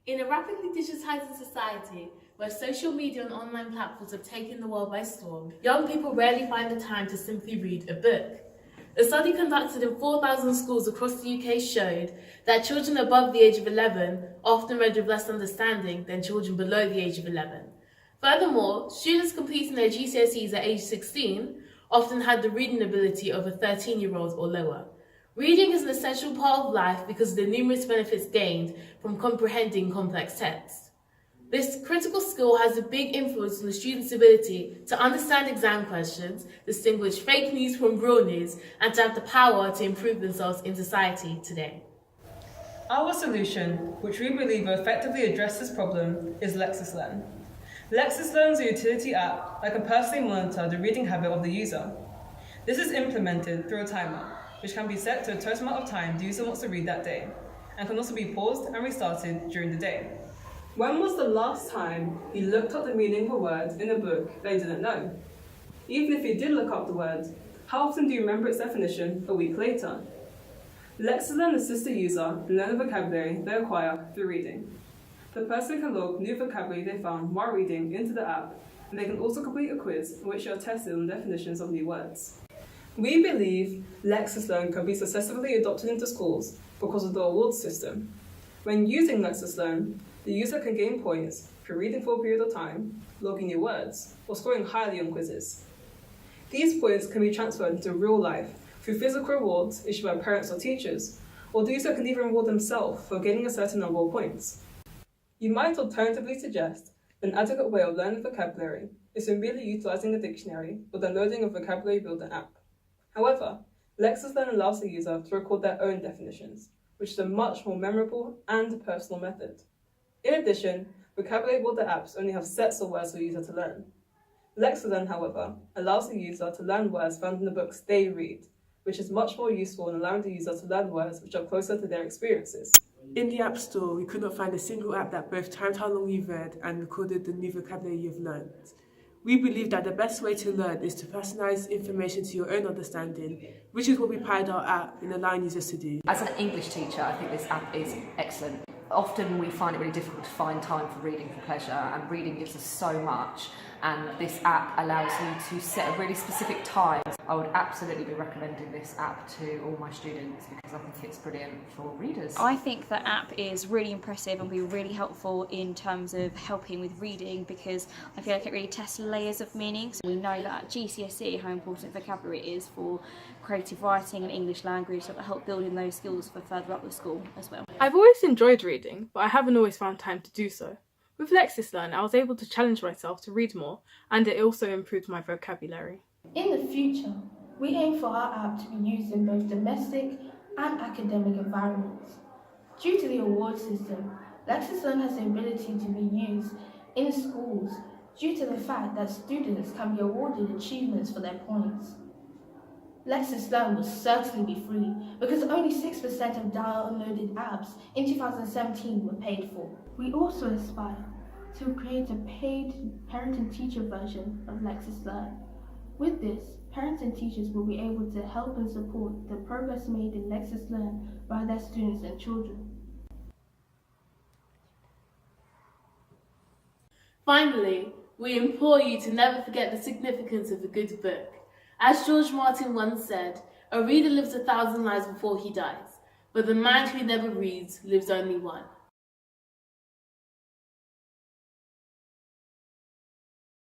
In a rapidly digitizing society, where social media and online platforms have taken the world by storm, young people rarely find the time to simply read a book. A study conducted in 4,000 schools across the UK showed that children above the age of 11 often read with less understanding than children below the age of 11. Furthermore, students completing their GCSEs at age 16 often had the reading ability of a 13-year-old or lower. Reading is an essential part of life because of the numerous benefits gained from comprehending complex text. This critical skill has a big influence on the student's ability to understand exam questions, distinguish fake news from real news, and to have the power to improve themselves in society today. Our solution, which we believe will effectively address this problem, is LexisLearn. LexisLearn is a utility app that can personally monitor the reading habit of the user. This is implemented through a timer, which can be set to a total amount of time the user wants to read that day, and can also be paused and restarted during the day. When was the last time you looked up the meaning of a word in a book that you didn't know? Even if you did look up the word, how often do you remember its definition a week later? LexisLearn assists the user in learning the vocabulary they acquire through reading. The person can log new vocabulary they found while reading into the app, and they can also complete a quiz in which they are tested on definitions of new words. We believe LexisLearn can be successfully adopted into schools because of the awards system. When using LexisLearn, the user can gain points for reading for a period of time, logging new words, or scoring highly on quizzes. These points can be transferred into real life through physical rewards issued by parents or teachers, or the user can even reward themselves for gaining a certain number of points. You might alternatively suggest an adequate way of learning vocabulary is merely utilizing a dictionary or downloading a vocabulary builder app. However, LexisLearn allows the user to record their own definitions, which is a much more memorable and personal method. In addition, vocabulary builder apps only have sets of words for the user to learn. LexisLearn, however, allows the user to learn words found in the books they read, which is much more useful in allowing the user to learn words which are closer to their experiences. In the App Store, we could not find a single app that both timed how long you've read and recorded the new vocabulary you've learned. We believe that the best way to learn is to personalise information to your own understanding, which is what we pride our app in allowing users to do. As an English teacher, I think this app is excellent. Often we find it really difficult to find time for reading for pleasure, and reading gives us so much, and this app allows you to set a really specific time. I would absolutely be recommending this app to all my students because I think it's brilliant for readers. I think the app is really impressive and will be really helpful in terms of helping with reading, because I feel like it really tests layers of meaning. So we know that at GCSE how important vocabulary is for creative writing and English language, so that help building those skills for further up the school as well. I've always enjoyed reading, but I haven't always found time to do so. With LexisLearn, I was able to challenge myself to read more, and it also improved my vocabulary. In the future, we aim for our app to be used in both domestic and academic environments. Due to the award system, LexisLearn has the ability to be used in schools due to the fact that students can be awarded achievements for their points. LexisLearn will certainly be free because only 6% of downloaded apps in 2017 were paid for. We also aspire to create a paid parent and teacher version of LexisLearn. With this, parents and teachers will be able to help and support the progress made in LexisLearn by their students and children. Finally, we implore you to never forget the significance of a good book. As George Martin once said, a reader lives 1,000 lives before he dies, but the man who never reads lives only one.